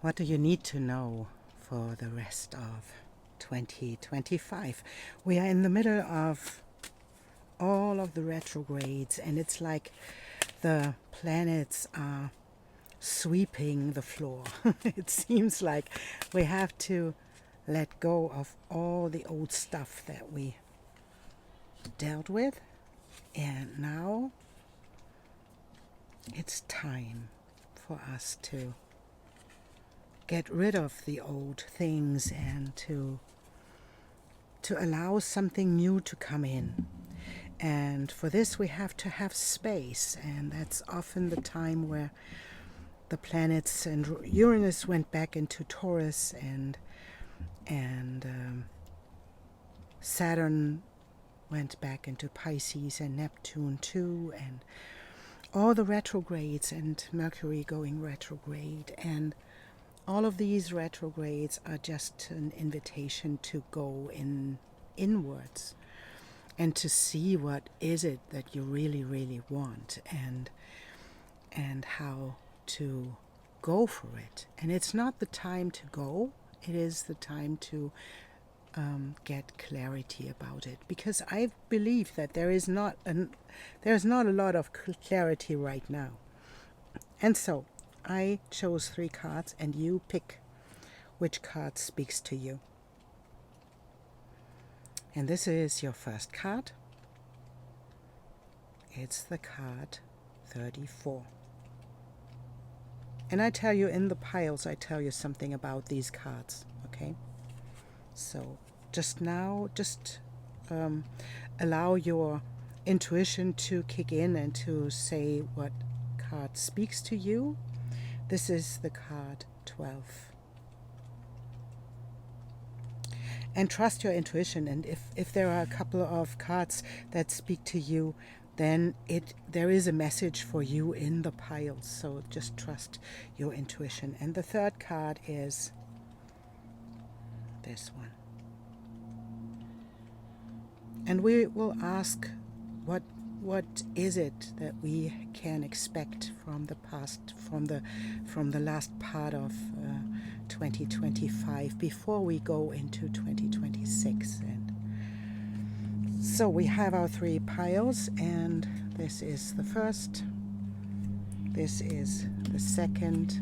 What do you need to know for the rest of 2025? We are in the middle of all of the retrogrades, and it's like the planets are sweeping the floor. It seems like we have to let go of all the old stuff that we dealt with, and now it's time for us to get rid of the old things and to allow something new to come in. And for this we have to have space, and that's often the time where the planets and Uranus went back into Taurus, and Saturn went back into Pisces, and Neptune too, and all the retrogrades, and Mercury going retrograde, and all of these retrogrades are just an invitation to go inwards and to see what is it that you really, really want, and how to go for it. And it's not the time to go, it is the time to get clarity about it, because I believe that there's not a lot of clarity right now. And so I chose 3 cards, and you pick which card speaks to you. And this is your first card. It's the card 34. And I tell you in the piles, I tell you something about these cards, okay? So just allow your intuition to kick in and to say what card speaks to you. This is the card 12. And trust your intuition, and if there are a couple of cards that speak to you, then there is a message for you in the piles. So just trust your intuition. And the third card is this one. And we will ask what is it that we can expect from the past, from the last part of 2025 before we go into 2026. And so we have our 3 piles, and this is the first, this is the second,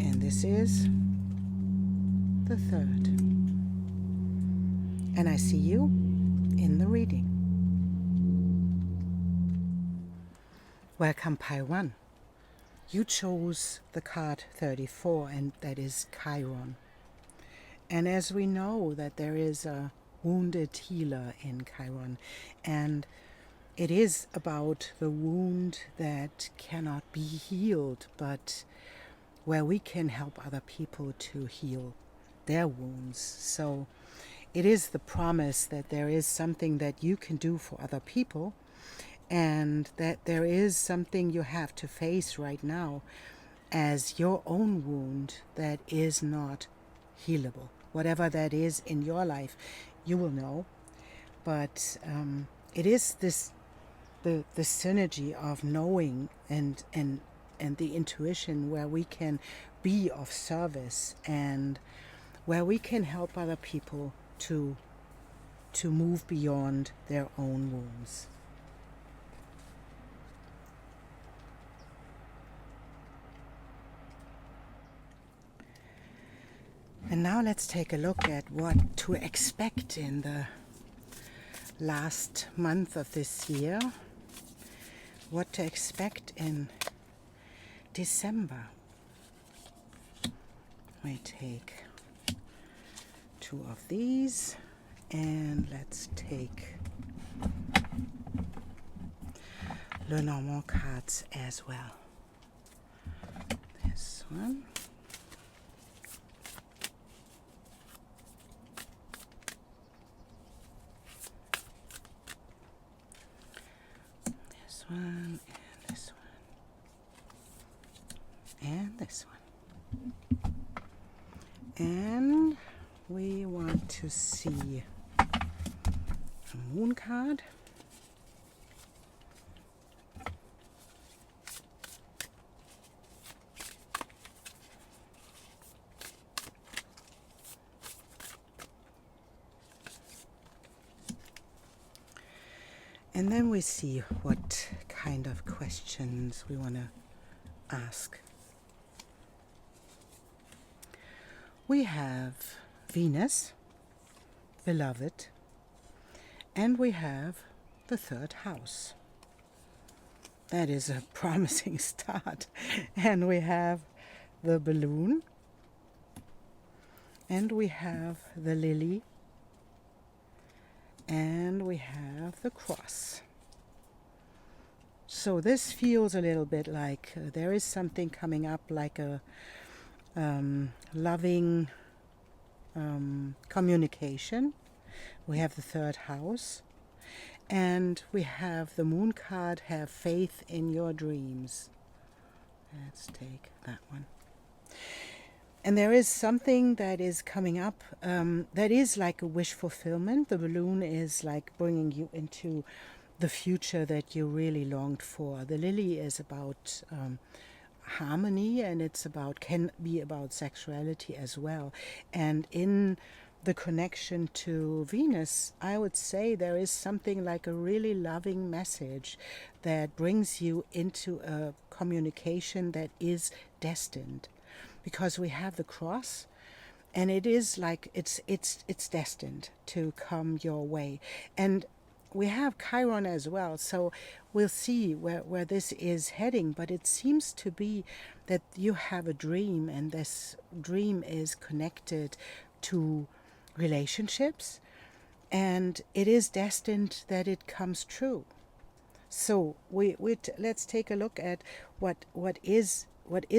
and this is the third. And I see you in the reading. Welcome, pile 1. You chose the card 34, and that is Chiron. And as we know that there is a wounded healer in Chiron, and it is about the wound that cannot be healed, but where we can help other people to heal their wounds. So it is the promise that there is something that you can do for other people, and that there is something you have to face right now as your own wound that is not healable. Whatever that is in your life, you will know. But it is the synergy of knowing and the intuition where we can be of service, and where we can help other people to move beyond their own wounds. And now let's take a look at what to expect in the last month of this year. What to expect in December. We take 2 of these, and let's take Lenormand cards as well. This one. One, and this one, and this one. And we want to see a moon card, And then we see what kind of questions we want to ask. We have Venus, beloved, and we have the third house. That is a promising start. And we have the balloon, and we have the lily, and we have the cross. So this feels a little bit like there is something coming up, like a loving communication. We have the third house, and we have the moon card, have faith in your dreams. Let's take that one. And there is something that is coming up that is like a wish fulfillment. The balloon is like bringing you into the future that you really longed for. The lily is about harmony, and can be about sexuality as well. And in the connection to Venus, I would say there is something like a really loving message that brings you into a communication that is destined. Because we have the cross, and it is like it's destined to come your way. And we have Chiron as well, so we'll see where this is heading. But it seems to be that you have a dream, and this dream is connected to relationships, and it is destined that it comes true. So let's take a look at what is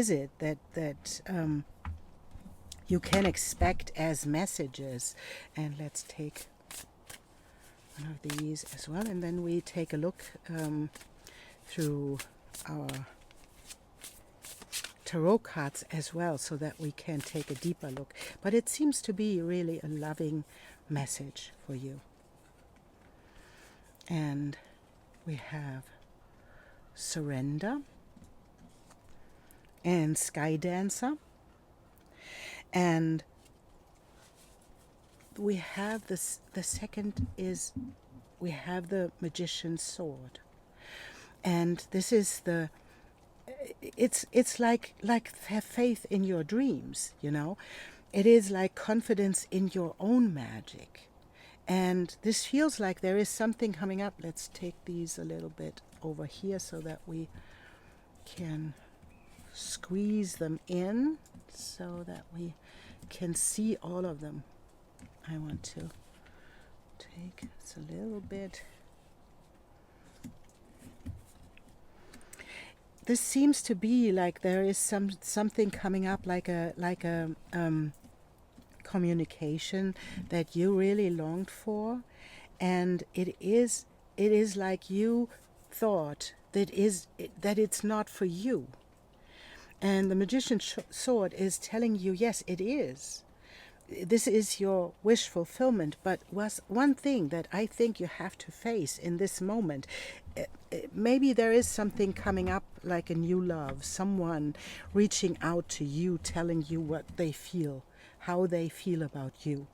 it that you can expect as messages. And let's take one of these as well, and then we take a look through our tarot cards as well, so that we can take a deeper look. But it seems to be really a loving message for you. And we have surrender and sky dancer, and we have this. The second is we have the magician's sword, and this is the. It's like have faith in your dreams. It is like confidence in your own magic, and this feels like there is something coming up. Let's take these a little bit over here so that we can squeeze them in so that we can see all of them. I want to take this a little bit. This seems to be like there is something coming up, like a communication that you really longed for, and it is like you thought that it's not for you. And the magician's sword is telling you, yes, it is. This is your wish fulfillment. But was one thing that I think you have to face in this moment. Maybe there is something coming up, like a new love, someone reaching out to you, telling you what they feel, how they feel about you.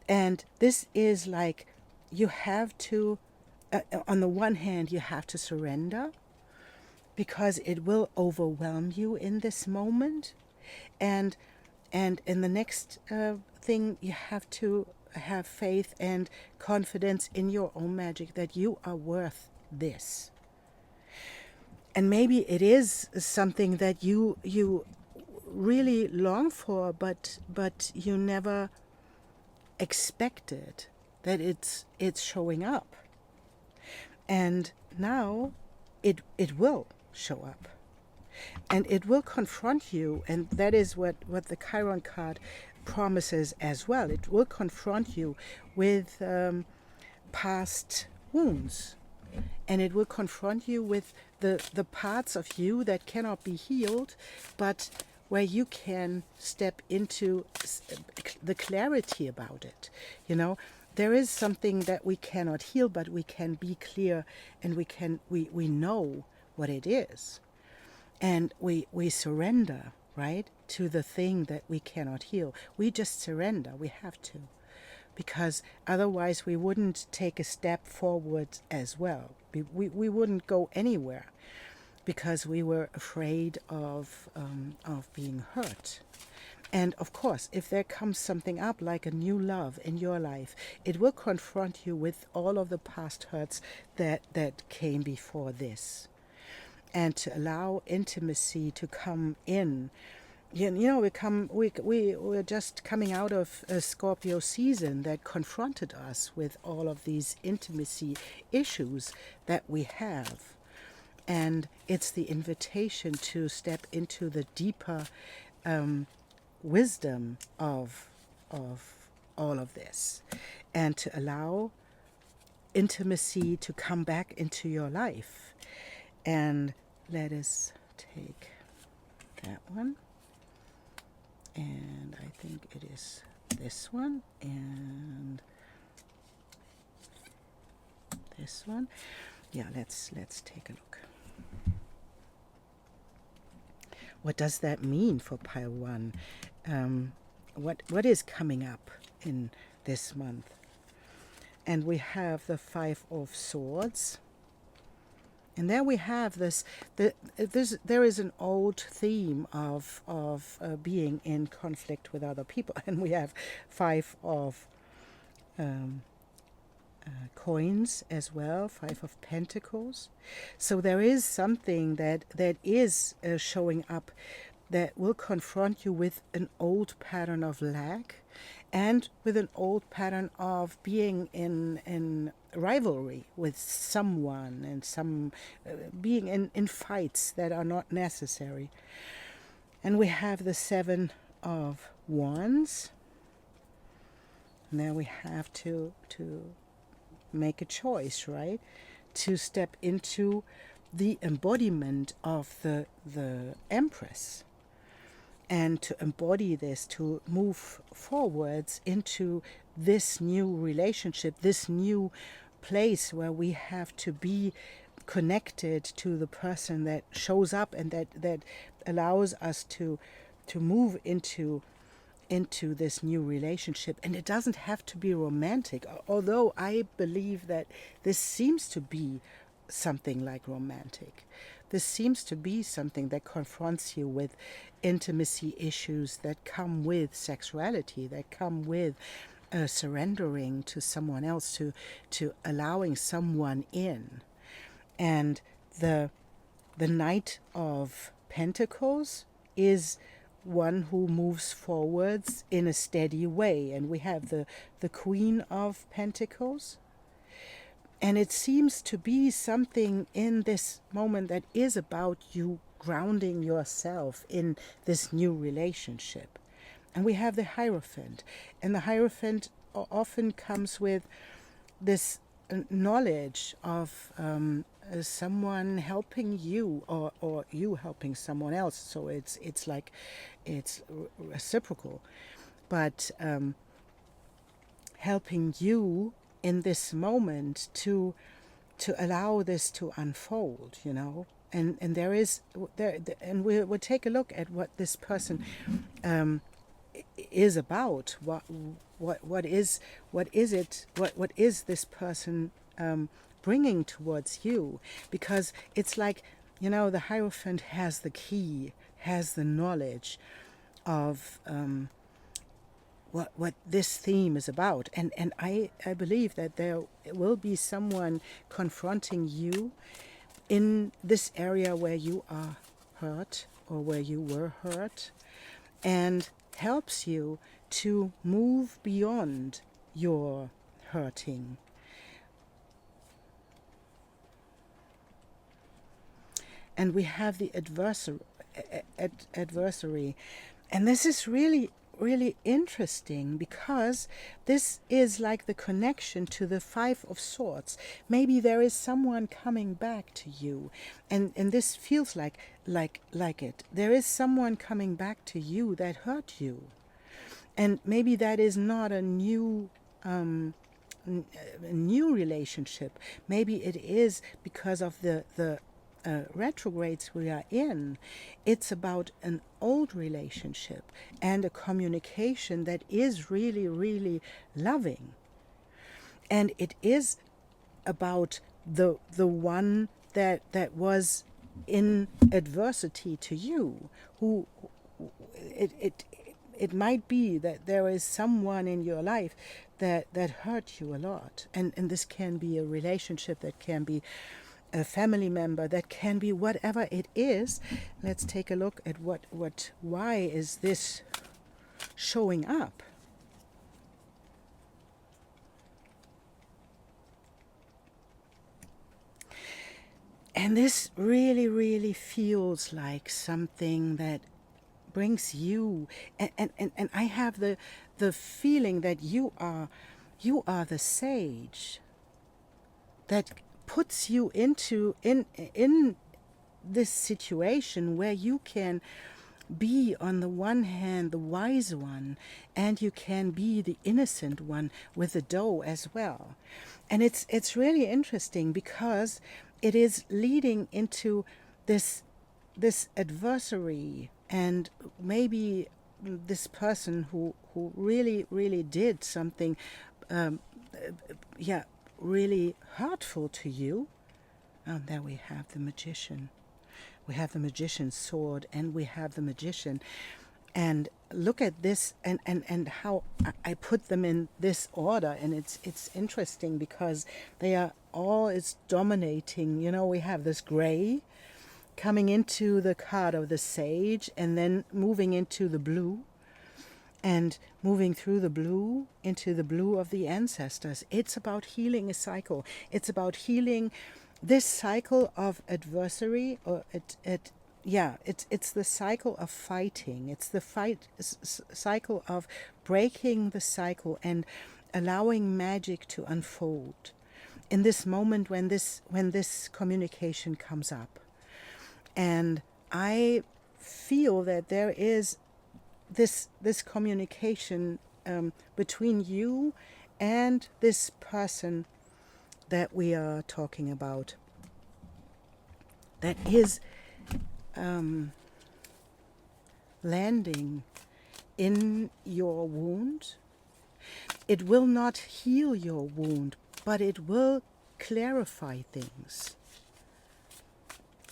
And this is like you have to, on the one hand, you have to surrender, because it will overwhelm you in this moment. And in the next thing, you have to have faith and confidence in your own magic, that you are worth this. And maybe it is something that you really long for, but you never expected that it's showing up. And now it will show up, and it will confront you. And that is what the Chiron card promises as well. It will confront you with past wounds, and it will confront you with the parts of you that cannot be healed, but where you can step into the clarity about it. There is something that we cannot heal, but we can be clear, and we know what it is, and we surrender, right, to the thing that we cannot heal. We just surrender. We have to. because otherwise we wouldn't take a step forward as well. We wouldn't go anywhere because we were afraid of being hurt. And of course, if there comes something up like a new love in your life, it will confront you with all of the past hurts that came before this. And to allow intimacy to come in. You know, we're just coming out of a Scorpio season that confronted us with all of these intimacy issues that we have. And it's the invitation to step into the deeper wisdom of all of this, and to allow intimacy to come back into your life. And let us take that one, and I think it is this one and this one. Yeah, let's take a look. What does that mean for pile 1? What is coming up in this month? And we have the 5 of Swords. And there we have there is an old theme of being in conflict with other people. And we have 5 of coins as well, 5 of Pentacles. So there is something that is showing up that will confront you with an old pattern of lack and with an old pattern of being in rivalry with someone, and being in fights that are not necessary. And we have the 7 of Wands. Now we have to make a choice, right? To step into the embodiment of the Empress, and to embody this, to move forwards into this new relationship, this new place where we have to be connected to the person that shows up and that allows us to move into this new relationship. And it doesn't have to be romantic, although I believe that this seems to be something like romantic. This seems to be something that confronts you with intimacy issues that come with sexuality, that come with surrendering to someone else, to allowing someone in. And the Knight of Pentacles is one who moves forwards in a steady way. And we have the Queen of Pentacles. And it seems to be something in this moment that is about you grounding yourself in this new relationship. And we have the Hierophant. And the Hierophant often comes with this knowledge of someone helping you, or you helping someone else. So it's like it's reciprocal, but helping you in this moment to allow this to unfold, you know. And there is and we'll take a look at what this person is about. What is this person bringing towards you? Because it's like, you know, the Hierophant has the key, has the knowledge of what this theme is about. And I believe that there will be someone confronting you in this area where you are hurt, or where you were hurt, and helps you to move beyond your hurting. And we have the adversary. And this is really interesting, because this is like the connection to the 5 of Swords. Maybe there is someone coming back to you, and this feels like it. There is someone coming back to you that hurt you, and maybe that is not a new relationship. Maybe it is because of the retrogrades we are in, it's about an old relationship and a communication that is really, really loving. And it is about the one that was in adversity to you, who it might be that there is someone in your life that hurt you a lot, and this can be a relationship, that can be a family member, that can be whatever it is. Let's take a look at why is this showing up. And this really, really feels like something that brings you, and I have the feeling that you are the sage that puts you in this situation where you can be, on the one hand, the wise one, and you can be the innocent one with the dough as well. And it's really interesting, because it is leading into this adversary, and maybe this person who really, really did something really hurtful to you. And there we have the magician. We have the magician's sword, and we have the magician. And look at this, and how I put them in this order, and it's interesting, because they are all, it's dominating. You know, we have this gray coming into the card of the sage, and then moving into the blue, and moving through the blue into the blue of the ancestors. It's about healing a cycle. It's about healing this cycle of adversary, or it's the cycle of fighting. It's the cycle of breaking the cycle and allowing magic to unfold in this moment when this communication comes up. And I feel that there is this communication between you and this person that we are talking about, that is landing in your wound. It will not heal your wound, but it will clarify things.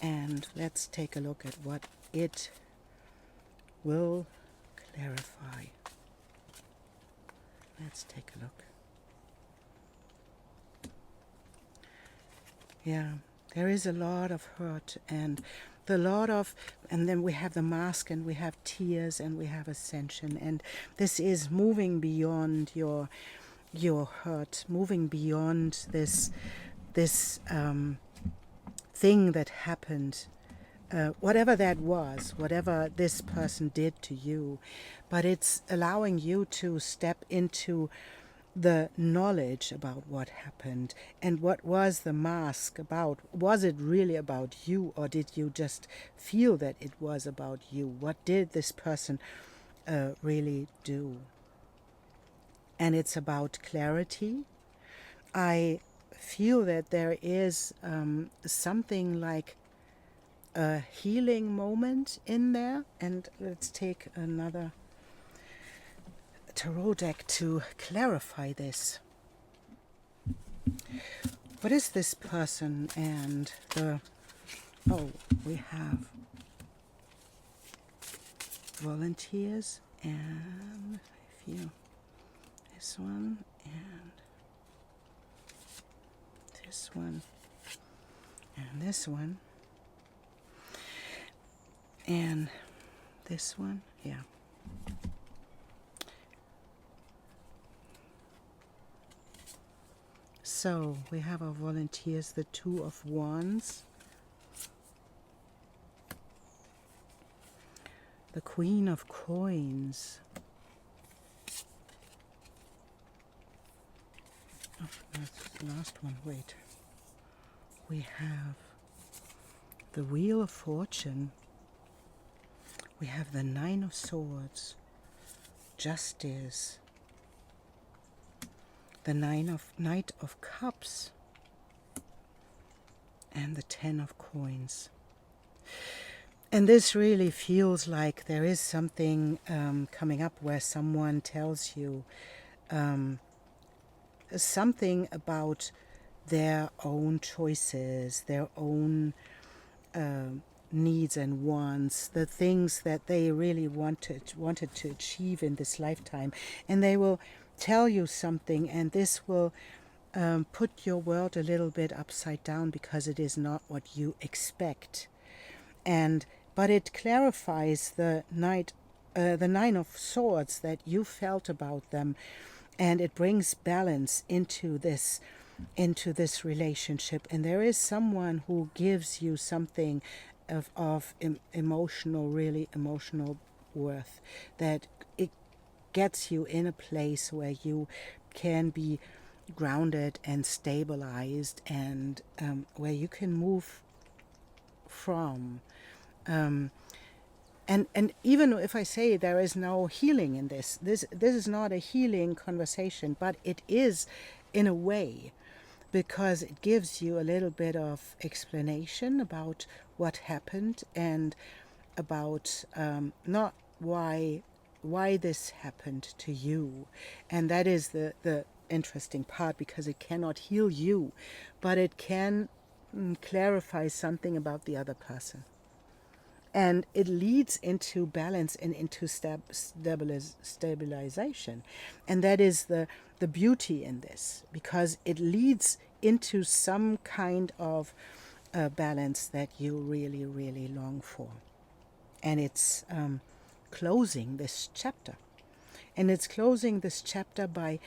And let's take a look at what it will clarify. Let's take a look. Yeah, there is a lot of hurt, and and then we have the mask, and we have tears, and we have ascension, and this is moving beyond your hurt, moving beyond this thing that happened, whatever that was, whatever this person did to you. But it's allowing you to step into the knowledge about what happened, and what was the mask about. Was it really about you, or did you just feel that it was about you? What did this person really do? And it's about clarity. I feel that there is something like a healing moment in there. And let's take another tarot deck to clarify this. What is this person and we have volunteers, and this one, and this one, and this one, and this one, yeah. So we have our volunteers, the Two of Wands, the Queen of Coins, that's the last one, wait. We have the Wheel of Fortune, we have the Nine of Swords, Justice, the Knight of Cups, and the 10 of coins. And this really feels like there is something coming up where someone tells you something about their own choices, their own needs and wants, the things that they really wanted to achieve in this lifetime. And they will tell you something, and this will put your world a little bit upside down because it is not what you expect. But it clarifies the Nine of Swords that you felt about them, and it brings balance into this relationship. And there is someone who gives you something of emotional, really emotional worth, that it gets you in a place where you can be grounded and stabilized, and where you can move from. And even if I say there is no healing in this is not a healing conversation, but it is in a way, because it gives you a little bit of explanation about what happened, and about not why this happened to you. And that is the interesting part, because it cannot heal you, but it can clarify something about the other person. And it leads into balance and into stabilization. And that is the beauty in this, because it leads into some kind of balance that you really, really long for. And it's closing this chapter. And it's closing this chapter by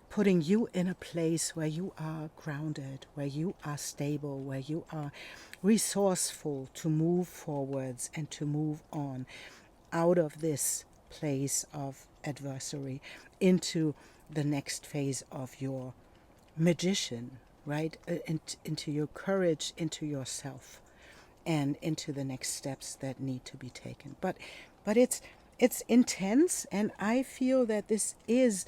putting you in a place where you are grounded, where you are stable, where you are resourceful to move forwards and to move on out of this place of adversary into the next phase of your magician, right? Into your courage, into yourself, and into the next steps that need to be taken. But it's intense, and I feel that this is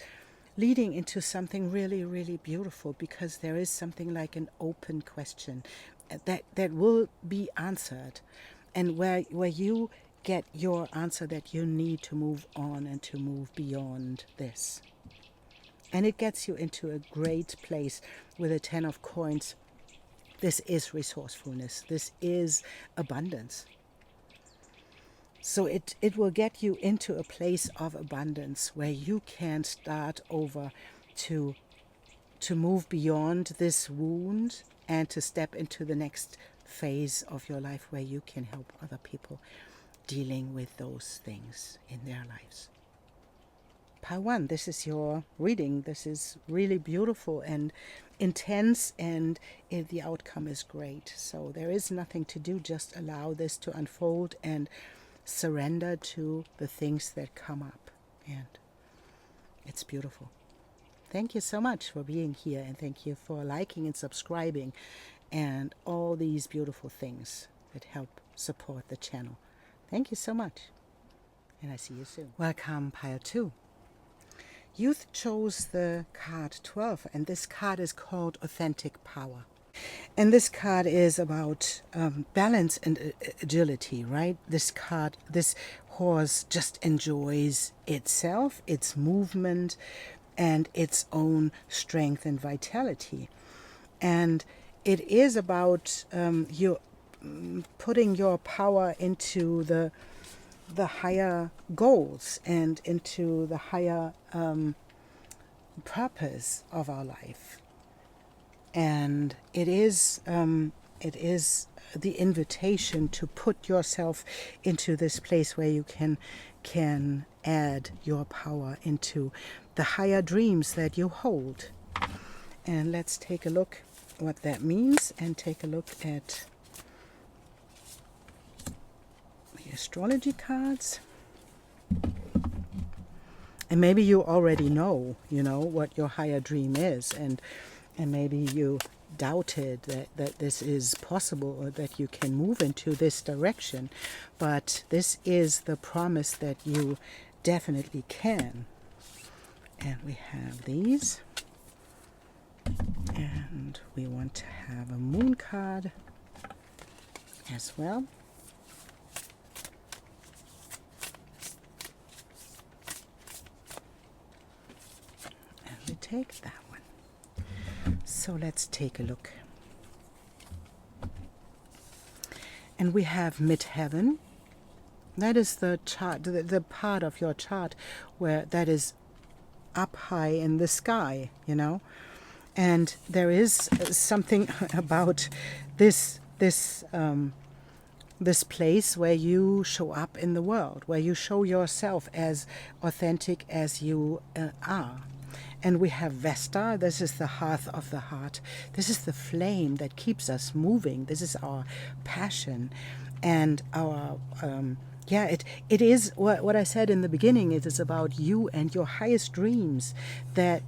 leading into something really, really beautiful, because there is something like an open question that will be answered, and where you get your answer that you need to move on and to move beyond this. And it gets you into a great place with a 10 of coins. This is resourcefulness. This is abundance. So it will get you into a place of abundance where you can start over to move beyond this wound, and to step into the next phase of your life where you can help other people dealing with those things in their lives. Pile 1, this is your reading. This is really beautiful and intense, and the outcome is great. So there is nothing to do, just allow this to unfold and surrender to the things that come up. And it's beautiful. Thank you so much for being here, and thank you for liking and subscribing and all these beautiful things that help support the channel. Thank you so much, and I see you soon. Welcome, Pile 2. Youth chose the card 12, and this card is called Authentic Power. And this card is about balance and agility, right? This horse just enjoys itself, its movement, and its own strength and vitality. And it is about you putting your power into the higher goals and into the higher purpose of our life. And it is the invitation to put yourself into this place where you can add your power into the higher dreams that you hold. And let's take a look what that means, and take a look at the astrology cards. And maybe you already know, what your higher dream is, and maybe you doubted that this is possible, or that you can move into this direction. But this is the promise that you definitely can. And we have these. And we want to have a moon card. as well. And we take that one. So let's take a look. And we have midheaven. That is the chart, the part of your chart where that is up high in the sky, you know. And there is something about this place where you show up in the world, where you show yourself as authentic as you are. And we have Vesta. This is the hearth of the heart. This is the flame that keeps us moving. This is our passion and our it is what I said in the beginning. It is about you and your highest dreams that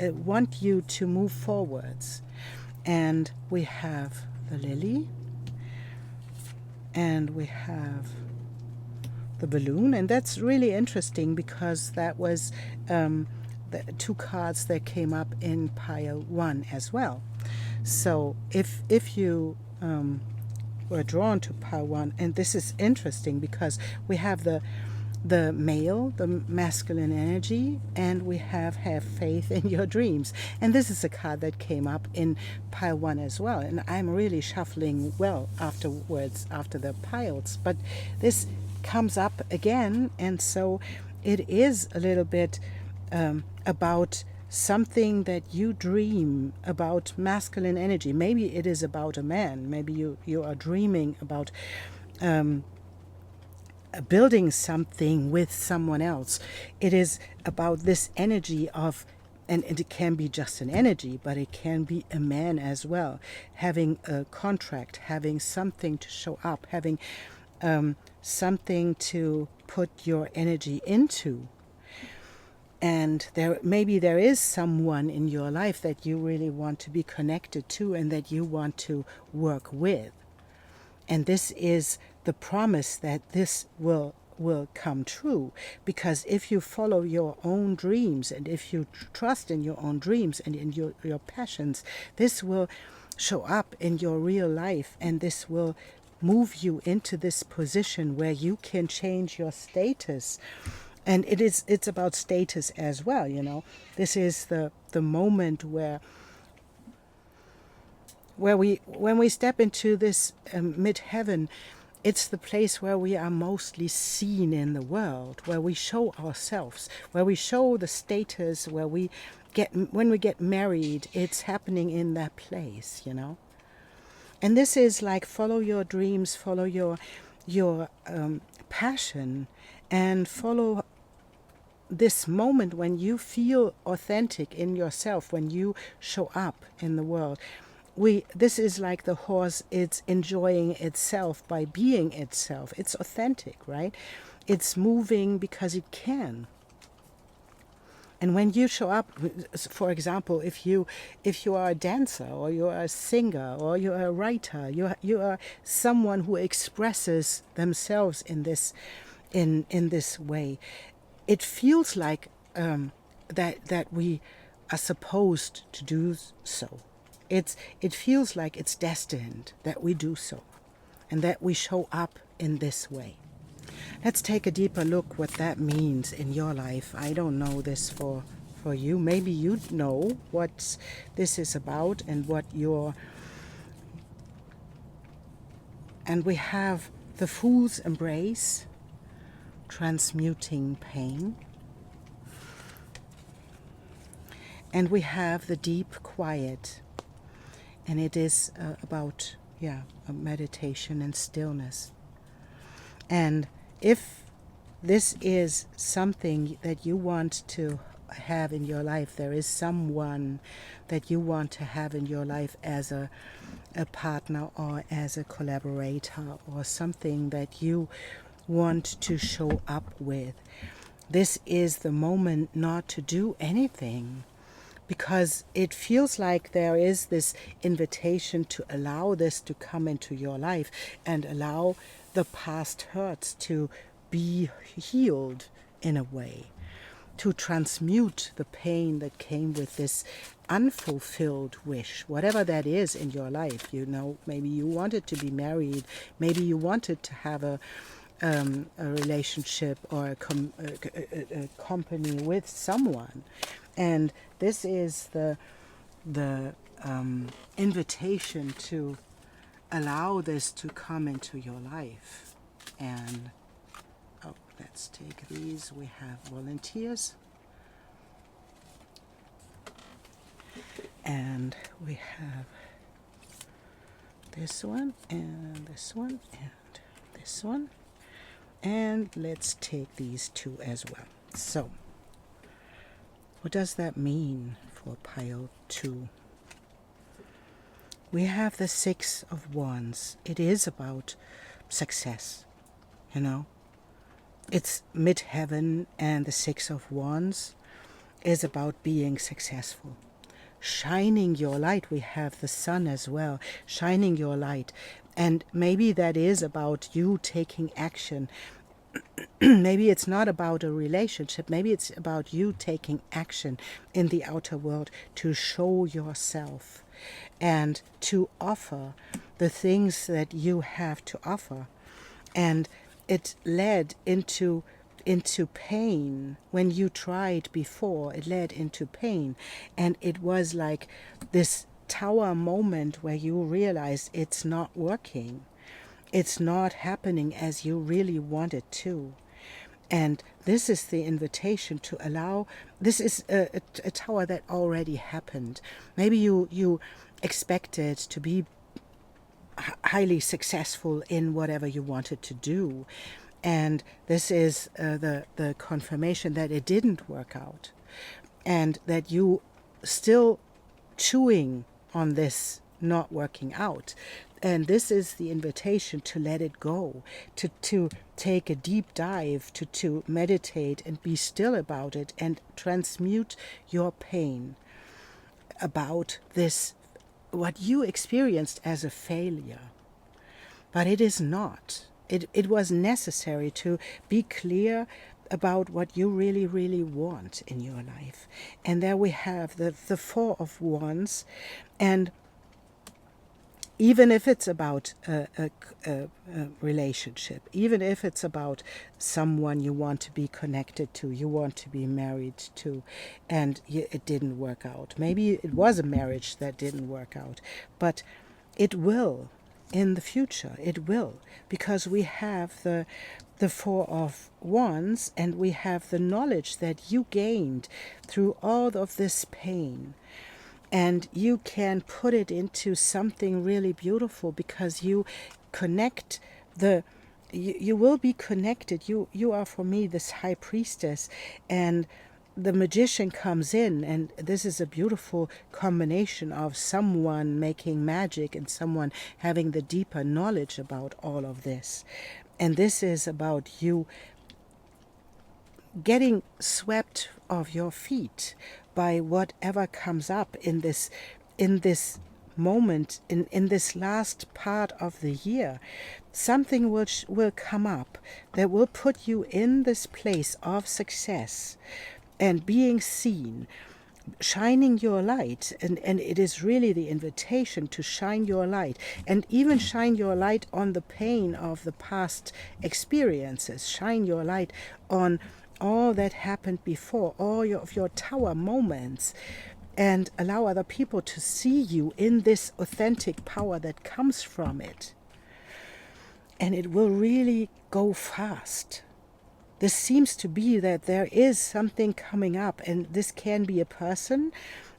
want you to move forwards. And we have the lily, and we have the balloon, and that's really interesting because that was the two cards that came up in pile 1 as well. So if you were drawn to pile 1, and this is interesting because we have the male, the masculine energy, and we have faith in your dreams. And this is a card that came up in pile 1 as well. And I'm really shuffling well afterwards, after the piles. But this comes up again, and so it is a little bit about something that you dream about, masculine energy. Maybe it is about a man. Maybe you are dreaming about building something with someone else. It is about this energy of, and it can be just an energy, but it can be a man as well, having a contract, having something to show up, having something to put your energy into. And maybe there is someone in your life that you really want to be connected to and that you want to work with. And this is the promise that this will come true. Because if you follow your own dreams, and if you trust in your own dreams and in your passions, this will show up in your real life, and this will move you into this position where you can change your status. And it's about status as well, you know. This is the moment where when we step into this midheaven, it's the place where we are mostly seen in the world, where we show ourselves, where we show the status, when we get married, it's happening in that place, you know. And this is like follow your dreams, follow your passion, and follow this moment when you feel authentic in yourself, when you show up in the world. This is like the horse, it's enjoying itself by being itself. It's authentic, right? It's moving because it can. And when you show up, for example, if you are a dancer, or you are a singer, or you are a writer, you are someone who expresses themselves in this way, it feels like that we are supposed to do so. It feels like it's destined that we do so, and that we show up in this way. Let's take a deeper look what that means in your life. I don't know this for you. Maybe you know what this is about and what your... And we have the Fool's Embrace, transmuting pain. And we have the Deep Quiet, and it is about a meditation and stillness. And if this is something that you want to have in your life, there is someone that you want to have in your life as a partner or as a collaborator, or something that you want to show up with, this is the moment not to do anything. Because it feels like there is this invitation to allow this to come into your life and allow the past hurts to be healed in a way, to transmute the pain that came with this unfulfilled wish, whatever that is in your life. You know, maybe you wanted to be married, maybe you wanted to have a relationship or a company with someone, and this is the invitation to allow this to come into your life. And let's take these. We have volunteers, and we have this one and this one and this one, and let's take these two as well. So what does that mean for pile 2? We have the 6 of Wands. It is about success, you know. It's midheaven, and the 6 of Wands is about being successful. Shining your light. We have the sun as well. Shining your light. And maybe that is about you taking action. Maybe it's not about a relationship. Maybe it's about you taking action in the outer world to show yourself and to offer the things that you have to offer. And it led into pain. When you tried before, it led into pain. And it was like this tower moment where you realize it's not working. It's not happening as you really want it to. And this is the invitation to allow, this is a tower that already happened. Maybe you expected to be highly successful in whatever you wanted to do. And this is the confirmation that it didn't work out. And that you still chewing on this not working out. And this is the invitation to let it go, to take a deep dive, to meditate and be still about it and transmute your pain about this, what you experienced as a failure. But it is not. It was necessary to be clear about what you really, really want in your life. And there we have the 4 of Wands. And even if it's about a relationship, even if it's about someone you want to be connected to, you want to be married to, and it didn't work out. Maybe it was a marriage that didn't work out, but it will in the future. It will, because we have the 4 of Wands, and we have the knowledge that you gained through all of this pain. And you can put it into something really beautiful, because you connect you will be connected. You are, for me, this high priestess, and the magician comes in, and this is a beautiful combination of someone making magic and someone having the deeper knowledge about all of this. And this is about you getting swept off your feet by whatever comes up in this moment, in this last part of the year. Something will come up that will put you in this place of success and being seen, shining your light. And it is really the invitation to shine your light, and even shine your light on the pain of the past experiences. Shine your light on all that happened before, all of your tower moments, and allow other people to see you in this authentic power that comes from it. And it will really go fast. This seems to be that there is something coming up, and this can be a person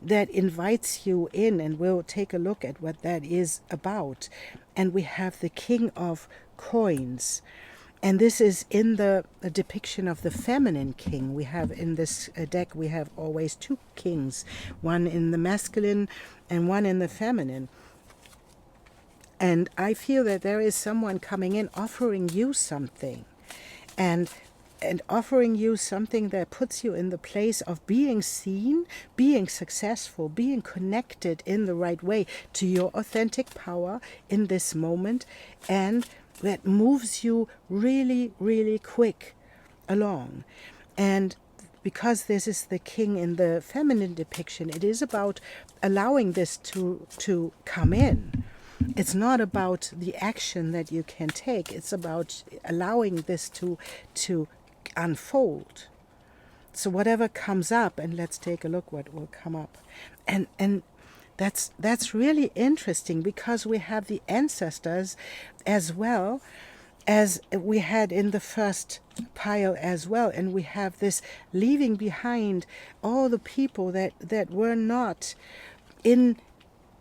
that invites you in, and we'll take a look at what that is about. And we have the King of Coins. And this is in the depiction of the feminine king. We have in this deck, we have always 2 kings, one in the masculine and one in the feminine. And I feel that there is someone coming in offering you something, and offering you something that puts you in the place of being seen, being successful, being connected in the right way to your authentic power in this moment, and that moves you really, really quick along. And because this is the king in the feminine depiction, it is about allowing this to come in. It's not about the action that you can take. It's about allowing this to unfold. So whatever comes up, and let's take a look what will come up. And that's really interesting, because we have the ancestors as well as we had in the first pile as well, and we have this leaving behind all the people that were not in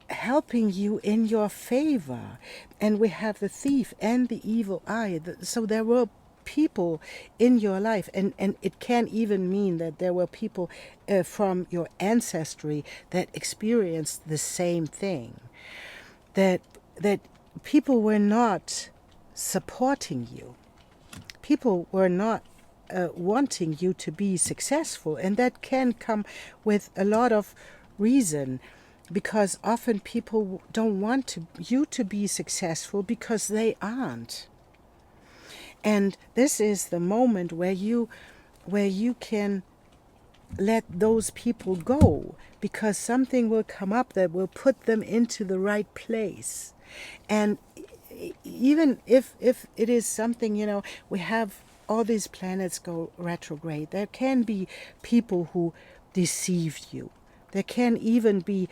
helping you in your favor. And we have the thief and the evil eye. So there were people in your life, and it can even mean that there were people from your ancestry that experienced the same thing, that people were not supporting you, people were not wanting you to be successful. And that can come with a lot of reason, because often people don't want you to be successful because they aren't. And this is the moment where you can let those people go, because something will come up that will put them into the right place. And even if it is something, we have all these planets go retrograde, there can be people who deceived you. There can even be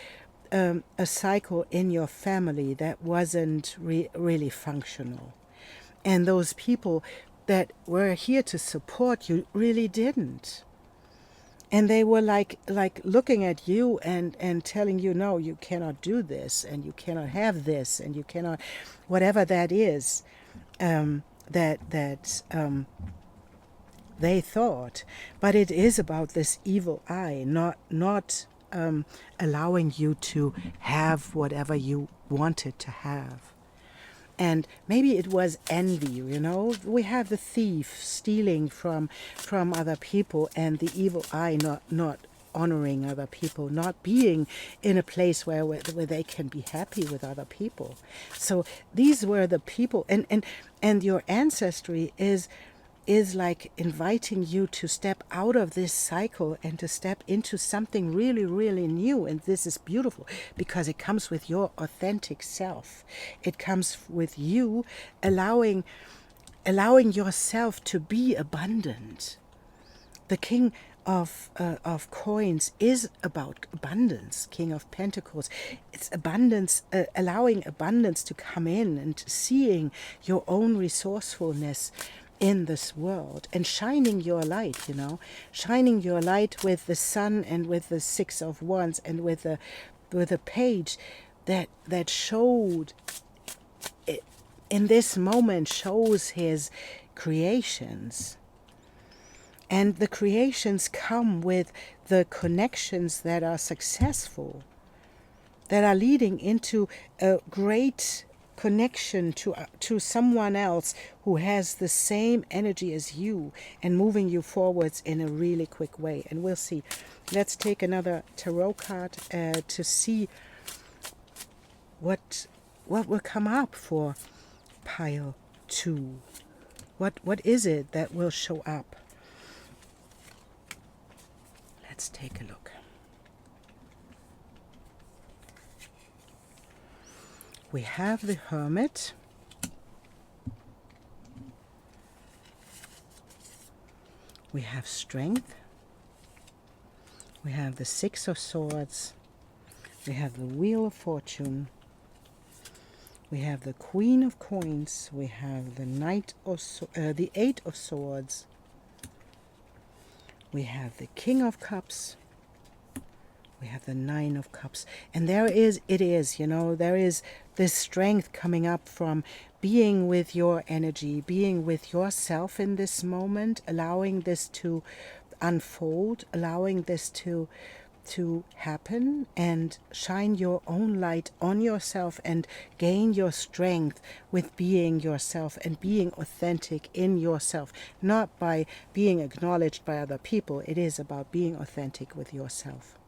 a cycle in your family that wasn't really functional. And those people that were here to support you really didn't. And they were like looking at you and telling you, no, you cannot do this, and you cannot have this, and you cannot, whatever that is, that they thought. But it is about this evil eye, not allowing you to have whatever you wanted to have. And maybe it was envy, We have the thief stealing from other people, and the evil eye not honoring other people, not being in a place where they can be happy with other people. So these were the people, and your ancestry is like inviting you to step out of this cycle and to step into something really, really new. And this is beautiful, because it comes with your authentic self. It comes with you allowing yourself to be abundant. The King of coins is about abundance. King of Pentacles, it's abundance, allowing abundance to come in, and seeing your own resourcefulness in this world, and shining your light, shining your light with the sun, and with the Six of Wands, and with a page that showed it, in this moment shows his creations. And the creations come with the connections that are successful, that are leading into a great connection to someone else who has the same energy as you, and moving you forwards in a really quick way. And we'll see. Let's take another tarot card to see what will come up for pile 2. What is it that will show up? Let's take a look. We have the Hermit. We have Strength. We have the Six of Swords. We have the Wheel of Fortune. We have the Queen of Coins. We have the the Eight of Swords. We have the King of Cups. We have the Nine of Cups. And there is this strength coming up from being with your energy, being with yourself in this moment, allowing this to unfold, allowing this to happen, and shine your own light on yourself and gain your strength with being yourself and being authentic in yourself, not by being acknowledged by other people. It is about being authentic with yourself.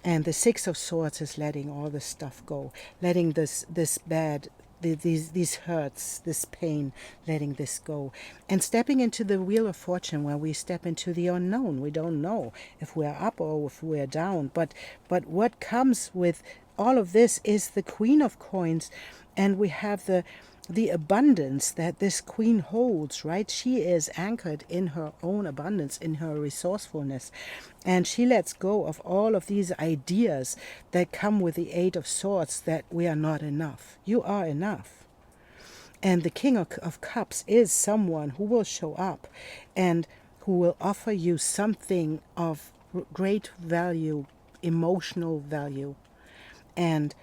And the Six of Swords is letting all this stuff go, letting this bad these hurts, this pain, letting this go, and stepping into the wheel of fortune, where we step into the unknown. We don't know if we're up or if we're down, but what comes with all of this is the Queen of Coins, and we have the abundance that this queen holds, right? She is anchored in her own abundance, in her resourcefulness, and she lets go of all of these ideas that come with the Eight of Swords, that we are not enough. You are enough. And the King of Cups is someone who will show up and who will offer you something of great value, emotional value, and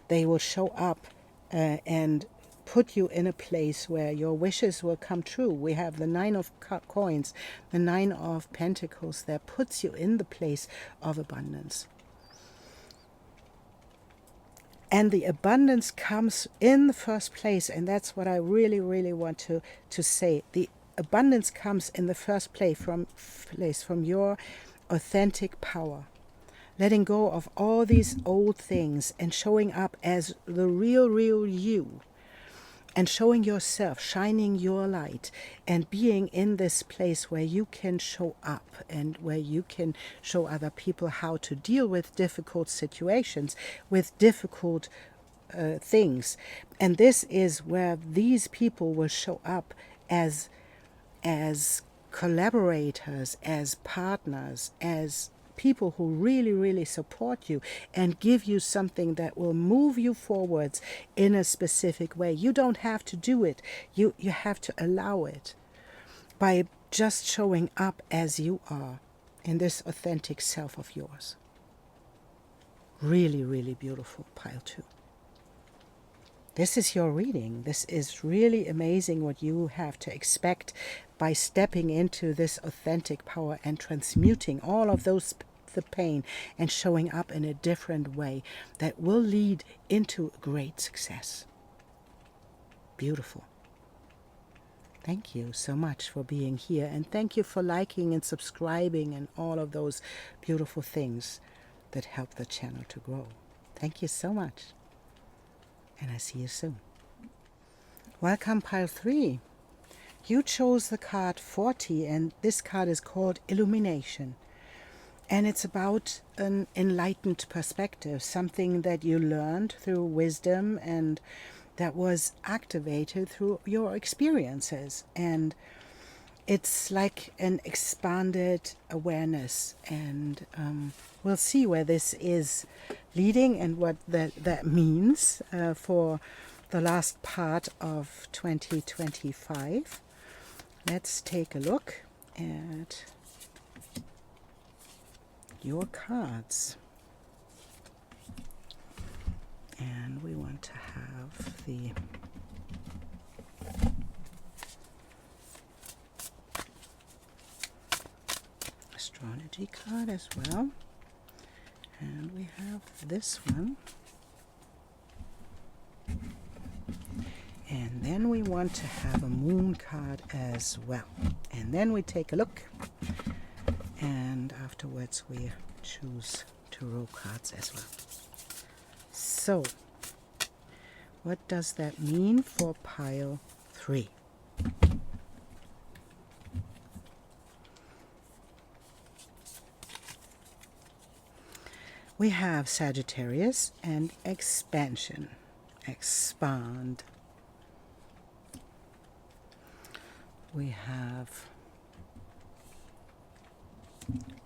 they will show up and put you in a place where your wishes will come true. We have the Nine of Coins, the Nine of Pentacles, that puts you in the place of abundance. And the abundance comes in the first place, and that's what I really, really want to say. The abundance comes in the first place from your authentic power. Letting go of all these old things and showing up as the real you. And showing yourself, shining your light, and being in this place where you can show up and where you can show other people how to deal with difficult situations, with difficult things. And this is where these people will show up as collaborators, as partners, as people who really, really support you and give you something that will move you forwards in a specific way. You don't have to do it. You have to allow it by just showing up as you are in this authentic self of yours. Really, really beautiful, pile 2. This is your reading. This is really amazing what you have to expect by stepping into this authentic power and transmuting all of the pain and showing up in a different way that will lead into great success. Beautiful. Thank you so much for being here, and thank you for liking and subscribing and all of those beautiful things that help the channel to grow. Thank you so much, and I see you soon. Welcome, pile 3. You chose the card 40, and this card is called Illumination. And it's about an enlightened perspective, something that you learned through wisdom and that was activated through your experiences. And it's like an expanded awareness. And we'll see where this is leading and what that means for the last part of 2025. Let's take a look at your cards, and we want to have the Astrology card as well, and we have this one, and then we want to have a Moon card as well, and then we take a look. And afterwards we choose tarot cards as well. So, what does that mean for pile 3? We have Sagittarius and expansion. Expand. We have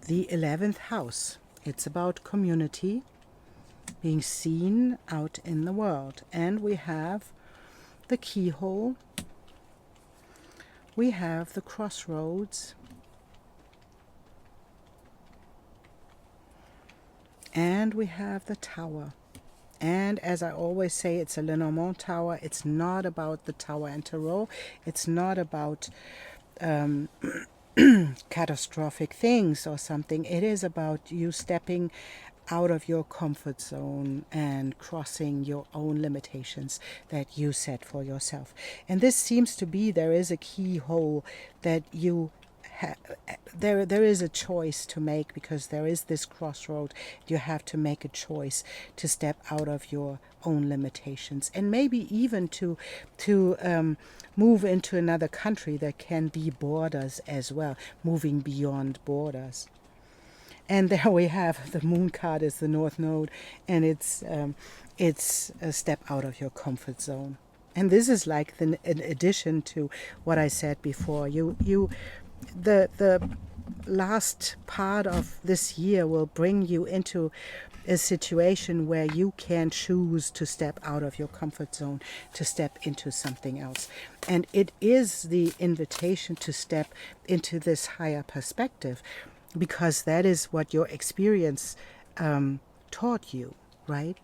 the 11th house. It's about community, being seen out in the world. And we have the keyhole. We have the crossroads. And we have the tower. And as I always say, it's a Lenormand tower. It's not about the tower and tarot. It's not about catastrophic things or something. It is about you stepping out of your comfort zone and crossing your own limitations that you set for yourself. And this seems to be, there is a keyhole that you there is a choice to make, because there is this crossroad. You have to make a choice to step out of your own limitations, and maybe even to move into another country. There can be borders as well, moving beyond borders. And there we have the moon card is the North Node, and it's a step out of your comfort zone. And this is like an addition to what I said before. The last part of this year will bring you into a situation where you can choose to step out of your comfort zone, to step into something else. And it is the invitation to step into this higher perspective, because that is what your experience taught you, right?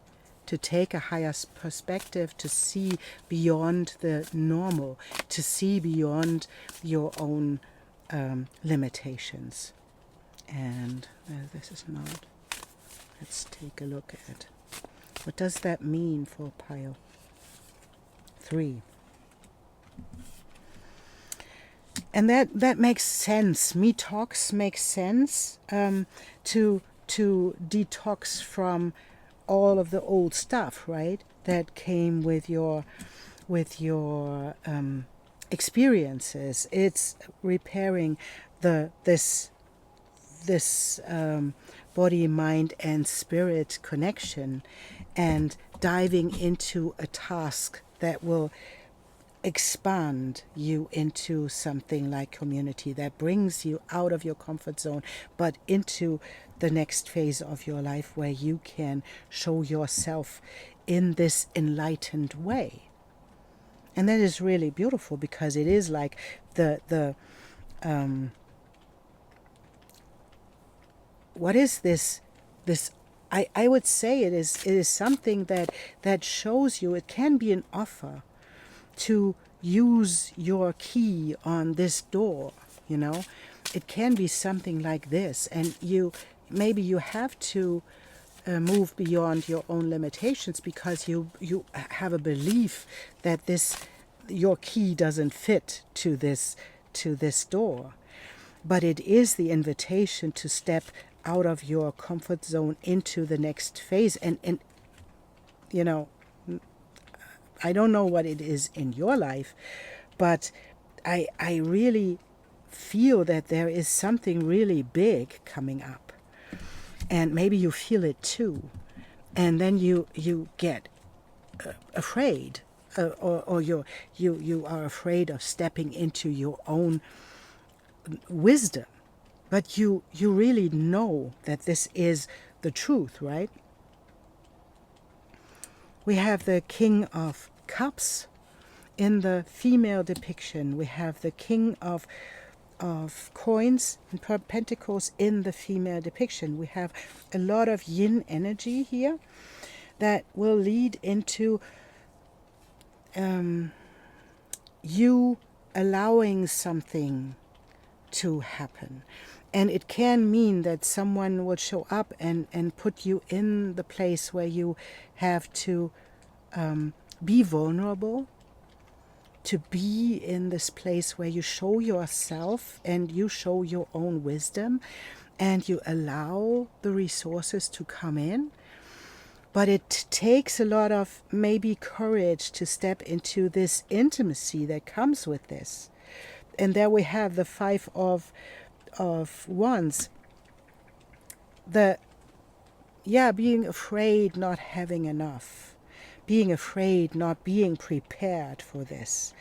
To take a higher perspective, to see beyond the normal, to see beyond your own limitations. And this is not. Let's take a look at what does that mean for pile 3. And that makes sense. Me talks makes sense to detox from all of the old stuff, right? That came with your experiences. It's repairing this body, mind, and spirit connection, and diving into a task that will expand you into something like community, that brings you out of your comfort zone, but into the next phase of your life where you can show yourself in this enlightened way. And that is really beautiful, because it is like what is this I would say it is something that shows you, it can be an offer to use your key on this door, you know. It can be something like this, and maybe you have to move beyond your own limitations, because you have a belief that your key doesn't fit to this door. But it is the invitation to step out of your comfort zone into the next phase. And you know, I don't know what it is in your life, but I really feel that there is something really big coming up. And maybe you feel it too. And then you get afraid, or you are afraid of stepping into your own wisdom. But you really know that this is the truth, right? We have the King of Cups in the female depiction. We have the King of coins and pentacles in the female depiction. We have a lot of yin energy here that will lead into you allowing something to happen. And it can mean that someone will show up and put you in the place where you have to be vulnerable, to be in this place where you show yourself and you show your own wisdom, and you allow the resources to come in. But it takes a lot of maybe courage to step into this intimacy that comes with this. And there we have the 5 of Wands. Being afraid not having enough, being afraid not being prepared for this.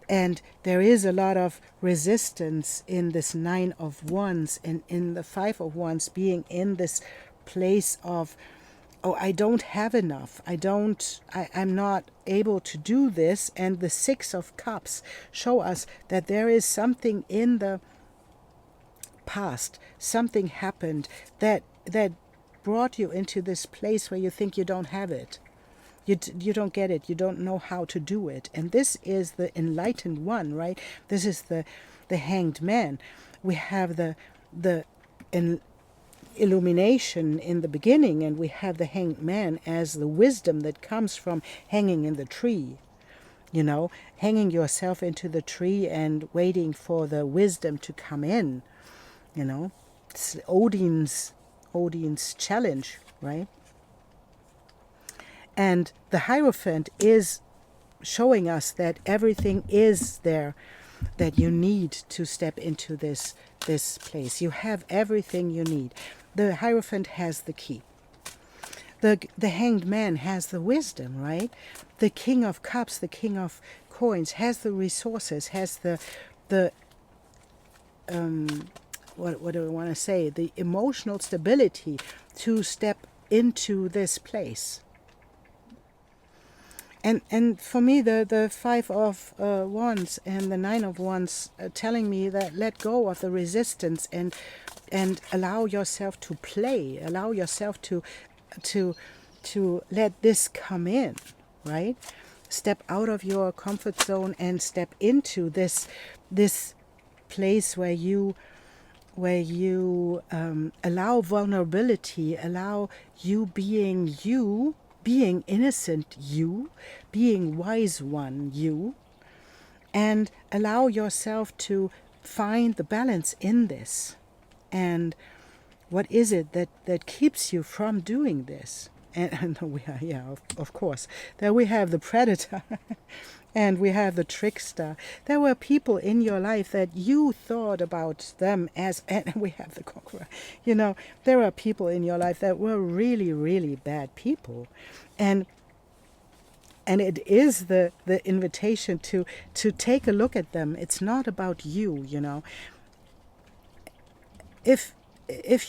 And there is a lot of resistance in this 9 of Wands, and in the 5 of Wands being in this place of, oh, I don't have enough. I'm not able to do this. And the 6 of Cups show us that there is something in the past, something happened that brought you into this place where you think you don't have it. You don't get it. You don't know how to do it. And this is the enlightened one, right? This is the Hanged Man. We have the illumination in the beginning, and we have the Hanged Man as the wisdom that comes from hanging in the tree. You know, hanging yourself into the tree and waiting for the wisdom to come in. You know, it's Odin's challenge, right? And the Hierophant is showing us that everything is there that you need to step into this place. You have everything you need. The Hierophant has the key. The Hanged Man has the wisdom, right? The King of Cups, the King of Coins has the resources, has the what do I want to say? The emotional stability to step into this place. And for me, the Five of Wands and the Nine of Wands telling me that let go of the resistance and allow yourself to play, allow yourself to let this come in, right? Step out of your comfort zone and step into this place where you allow vulnerability, allow you, being innocent you, being wise one you, and allow yourself to find the balance in this. And what is it that keeps you from doing this? And we are, yeah, of course. Then we have the predator and we have the trickster. There were people in your life that you thought about them as, and we have the conqueror. You know, there are people in your life that were really, really bad people. And it is the invitation to take a look at them. It's not about you, you know. If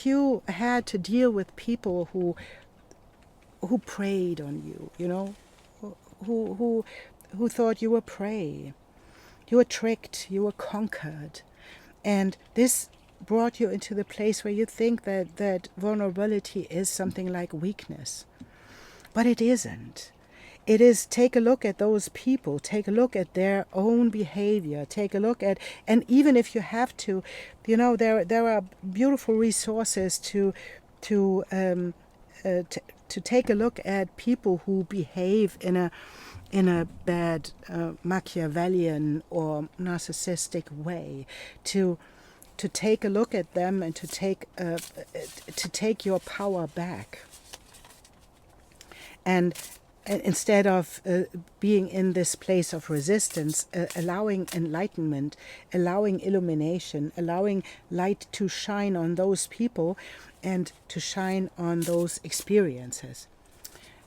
you had to deal with people who preyed on you, you know, who thought you were prey, you were tricked, you were conquered, and this brought you into the place where you think that vulnerability is something like weakness, but it isn't. It is, take a look at those people, take a look at their own behavior, take a look at, and even if you have to, you know, there are beautiful resources to take a look at people who behave in a bad Machiavellian or narcissistic way, to take a look at them and to take your power back. And instead of being in this place of resistance, allowing enlightenment, allowing illumination, allowing light to shine on those people and to shine on those experiences.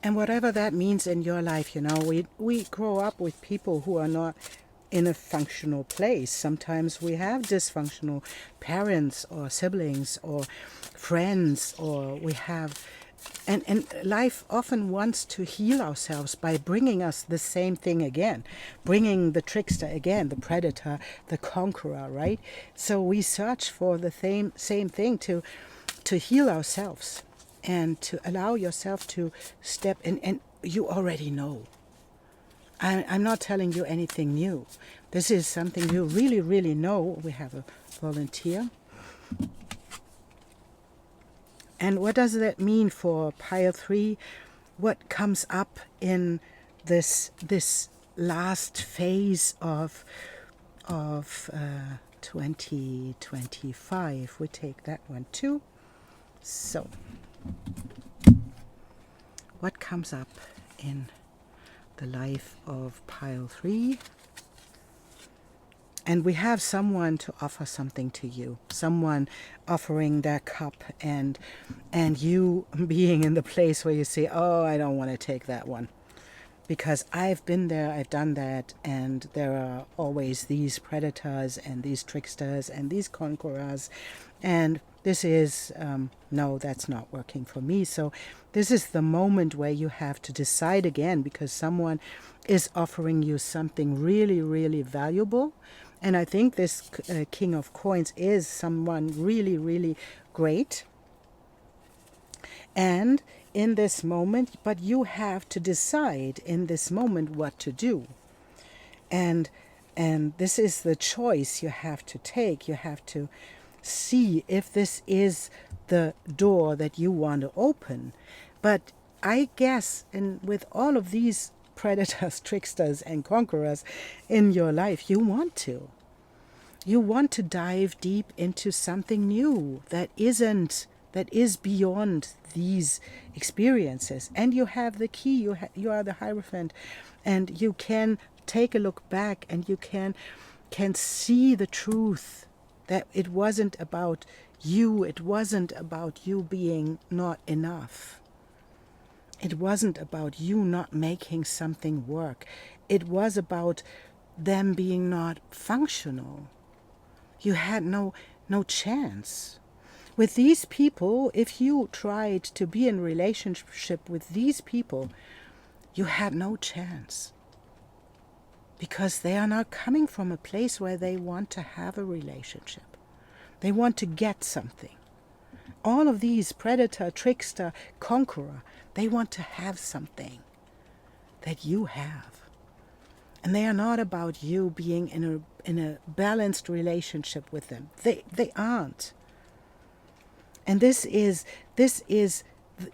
And whatever that means in your life, you know, we grow up with people who are not in a functional place. Sometimes we have dysfunctional parents or siblings or friends, or we have... And life often wants to heal ourselves by bringing us the same thing again, bringing the trickster again, the predator, the conqueror, right? So we search for the same thing to heal ourselves and to allow yourself to step in. And you already know. I'm not telling you anything new. This is something you really, really know. We have a volunteer. And what does that mean for pile 3? What comes up in this last phase of 2025? We take that one too. So, what comes up in the life of pile 3? And we have someone to offer something to you, someone offering their cup, and you being in the place where you say, oh, I don't want to take that one. Because I've been there, I've done that, and there are always these predators and these tricksters and these conquerors. And this is, no, that's not working for me. So this is the moment where you have to decide again, because someone is offering you something really, really valuable. And I think this King of Coins is someone really, really great. And in this moment, but you have to decide in this moment what to do. And this is the choice you have to take. You have to see if this is the door that you want to open. But I guess, and with all of these predators, tricksters, and conquerors in your life, you want to. You want to dive deep into something new that isn't that is beyond these experiences. And you have the key, you are the Hierophant, and you can take a look back, and you can see the truth, that it wasn't about you, it wasn't about you being not enough. It wasn't about you not making something work. It was about them being not functional. You had no chance. With these people, if you tried to be in relationship with these people, you had no chance. Because they are not coming from a place where they want to have a relationship. They want to get something. All of these predator, trickster, conqueror, they want to have something that you have. And they are not about you being in a balanced relationship with them. They aren't. And this is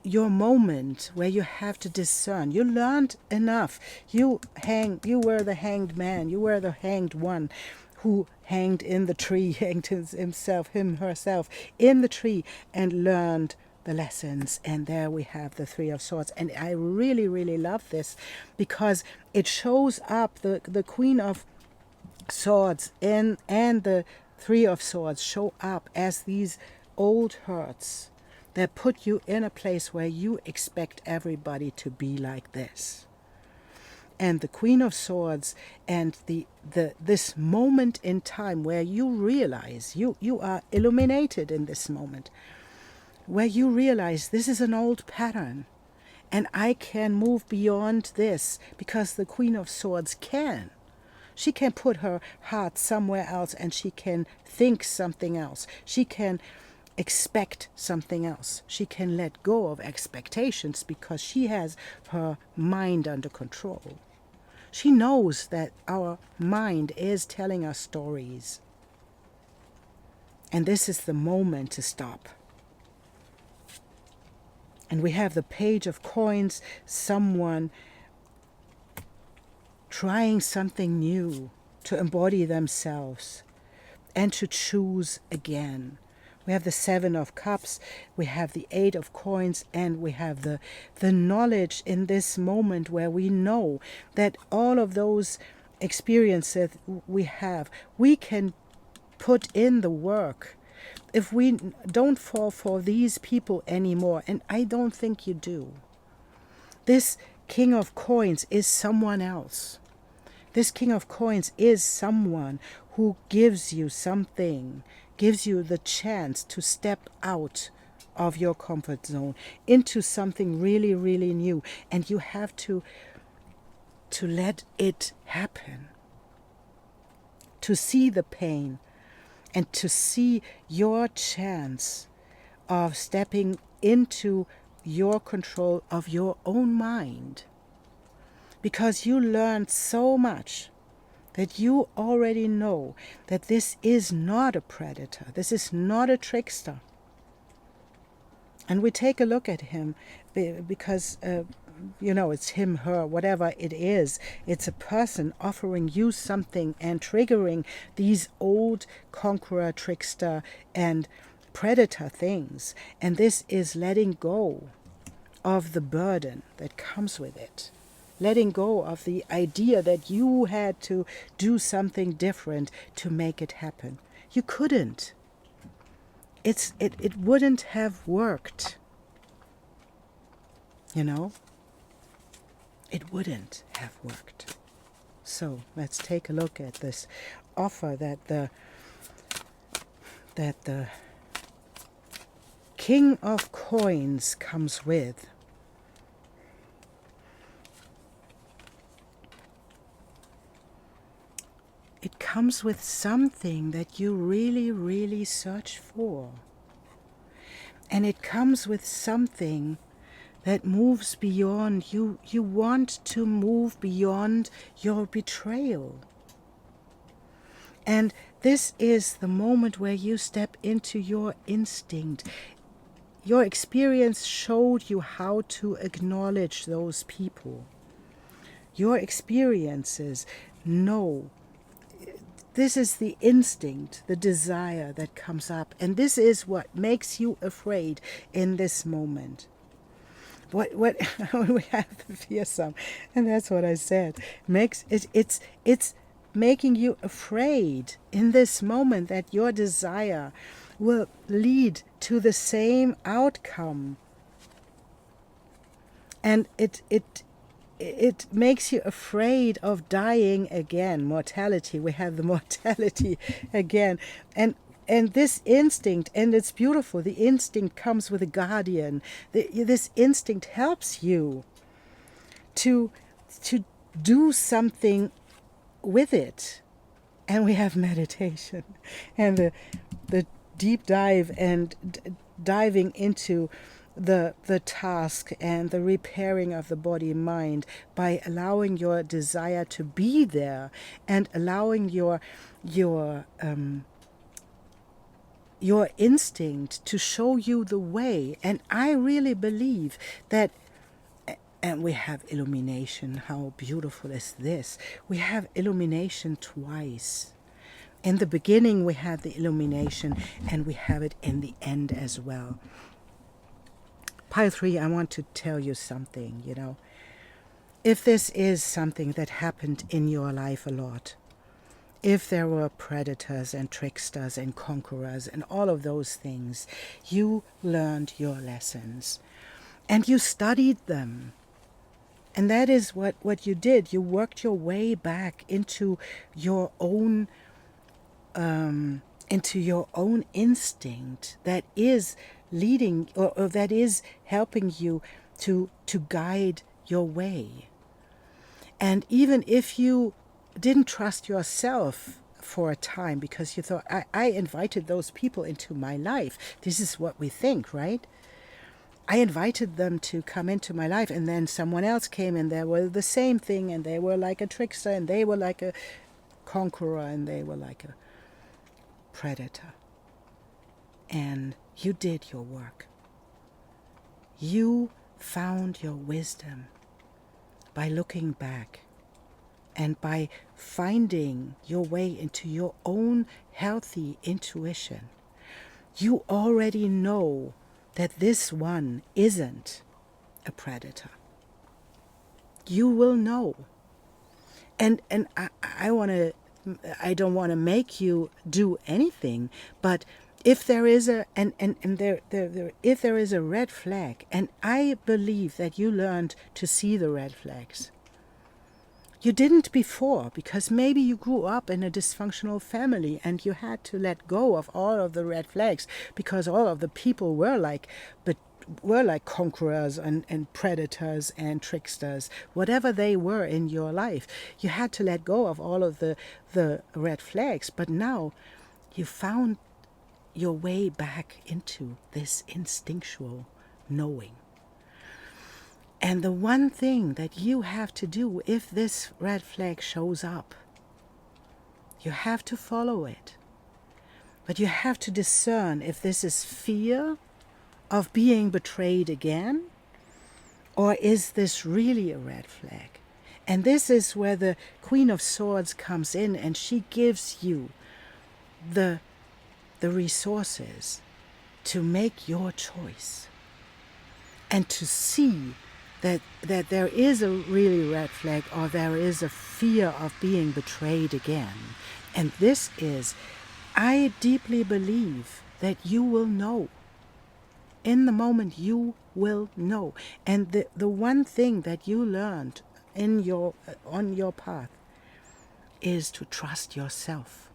your moment where you have to discern. You learned enough. You were the hanged man. You were the hanged one who hanged in the tree, hanged himself, herself in the tree, and learned the lessons. And there we have the Three of Swords. And I really, really love this, because it shows up the Queen of Swords and the Three of Swords show up as these old hurts that put you in a place where you expect everybody to be like this. And the Queen of Swords and this moment in time where you realize, you are illuminated in this moment, where you realize this is an old pattern, and I can move beyond this, because the Queen of Swords can. She can put her heart somewhere else, and she can think something else. She can expect something else. She can let go of expectations, because she has her mind under control. She knows that our mind is telling us stories. And this is the moment to stop. And we have the Page of Coins, someone trying something new, to embody themselves and to choose again. We have the Seven of Cups, we have the Eight of Coins, and we have the knowledge in this moment where we know that all of those experiences we have, we can put in the work. If we don't fall for these people anymore, and I don't think you do, this King of Coins is someone else. This King of Coins is someone who gives you something, gives you the chance to step out of your comfort zone into something really, really new. And you have to let it happen. To see the pain and to see your chance of stepping into your control of your own mind. Because you learned so much that you already know that this is not a predator, this is not a trickster. And we take a look at him because, it's him, her, whatever it is. It's a person offering you something and triggering these old conqueror, trickster, and predator things. And this is letting go of the burden that comes with it. Letting go of the idea that you had to do something different to make it happen. You couldn't. It wouldn't have worked. It wouldn't have worked. So let's take a look at this offer that the King of Coins comes with. It comes with something that you really, really search for. And it comes with something that moves beyond you. You want to move beyond your betrayal. And this is the moment where you step into your instinct. Your experience showed you how to acknowledge those people. Your experiences know. this is the instinct, the desire that comes up. And this is what makes you afraid in this moment. What we have the fearsome, and that's what I said. It's making you afraid in this moment that your desire will lead to the same outcome. And it makes you afraid of dying again. Mortality, we have the mortality again. And this instinct, and it's beautiful, the instinct comes with a guardian. This instinct helps you to do something with it. And we have meditation and the deep dive and diving into the task and the repairing of the body and mind by allowing your desire to be there and allowing your instinct to show you the way. And I really believe that, and we have illumination. How beautiful is this? We have illumination twice. In the beginning we have the illumination, and we have it in the end as well. Pile 3, I want to tell you something, If this is something that happened in your life a lot, if there were predators and tricksters and conquerors and all of those things, you learned your lessons and you studied them. And that is what you did. You worked your way back into your own instinct that is leading or that is helping you to guide your way. And even if you didn't trust yourself for a time because you thought, I invited those people into my life. This is what we think, right? I invited them to come into my life, and then someone else came and they were the same thing, and they were like a trickster, and they were like a conqueror, and they were like a predator. And you did your work. You found your wisdom by looking back and by finding your way into your own healthy intuition. You already know that this one isn't a predator. You will know. And I don't want to make you do anything, but if there is if there is a red flag, and I believe that you learned to see the red flags. You didn't before, because maybe you grew up in a dysfunctional family and you had to let go of all of the red flags because all of the people were like conquerors and predators and tricksters, whatever they were in your life. You had to let go of all of the red flags, but now you found your way back into this instinctual knowing. And the one thing that you have to do if this red flag shows up, you have to follow it. But you have to discern if this is fear of being betrayed again, or is this really a red flag? And this is where the Queen of Swords comes in, and she gives you the resources to make your choice and to see that there is a really red flag, or there is a fear of being betrayed again. And this is, I deeply believe that you will know. In the moment you will know. And the one thing that you learned on your path is to trust yourself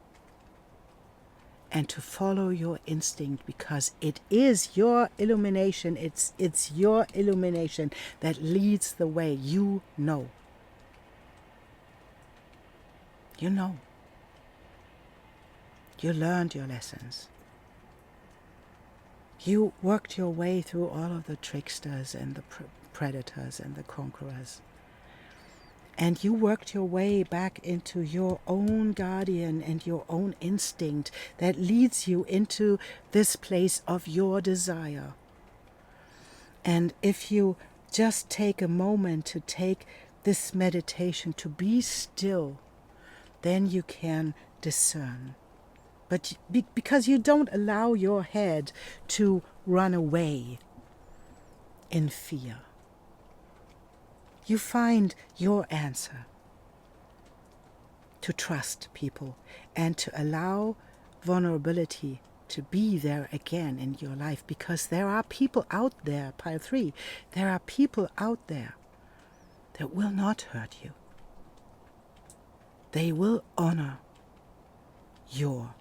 and to follow your instinct, because it is your illumination. It's your illumination that leads the way. You know. You know. You learned your lessons. You worked your way through all of the tricksters and the predators and the conquerors. And you worked your way back into your own guardian and your own instinct that leads you into this place of your desire. And if you just take a moment to take this meditation to be still, then you can discern. But because you don't allow your head to run away in fear. You find your answer. To trust people and to allow vulnerability to be there again in your life, because there are people out there, pile 3, there are people out there that will not hurt you. They will honor your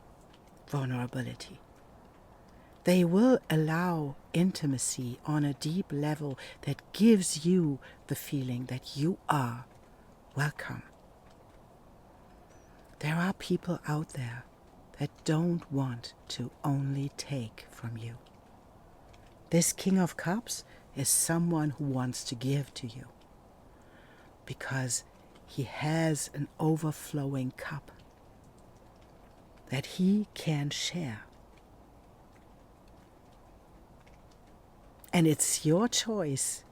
vulnerability. They will allow intimacy on a deep level that gives you the feeling that you are welcome. There are people out there that don't want to only take from you. This King of Cups is someone who wants to give to you because he has an overflowing cup that he can share. And it's your choice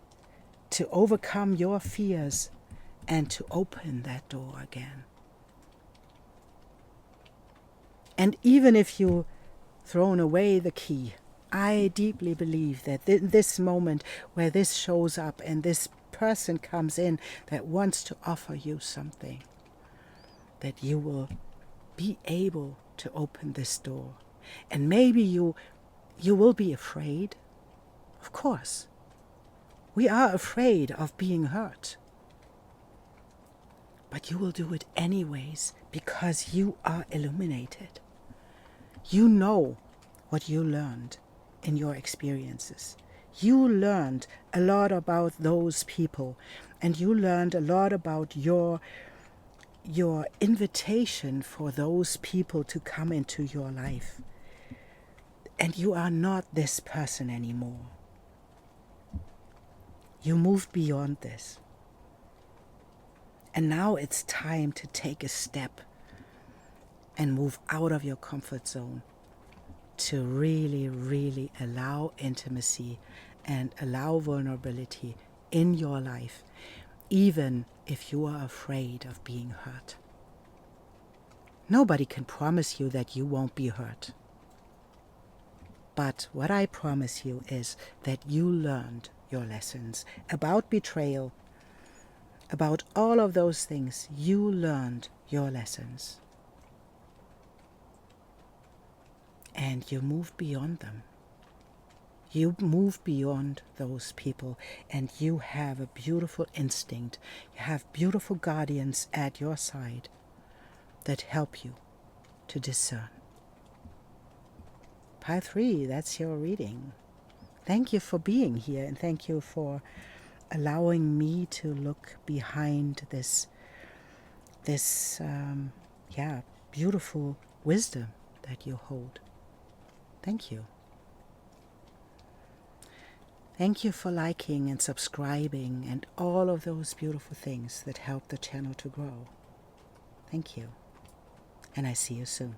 to overcome your fears and to open that door again. And even if you've thrown away the key, I deeply believe that in this moment where this shows up and this person comes in that wants to offer you something, that you will be able to open this door. And maybe you will be afraid. Of course. We are afraid of being hurt. But you will do it anyways because you are illuminated. You know what you learned in your experiences. You learned a lot about those people, and you learned a lot about your invitation for those people to come into your life. And you are not this person anymore. You moved beyond this. And now it's time to take a step and move out of your comfort zone to really, really allow intimacy and allow vulnerability in your life, even if you are afraid of being hurt. Nobody can promise you that you won't be hurt. But what I promise you is that you learned your lessons about betrayal, about all of those things. You learned your lessons. And you moved beyond them. You move beyond those people, and you have a beautiful instinct. You have beautiful guardians at your side that help you to discern. Pile 3, that's your reading. Thank you for being here, and thank you for allowing me to look behind this beautiful wisdom that you hold. Thank you. Thank you for liking and subscribing and all of those beautiful things that help the channel to grow. Thank you. And I see you soon.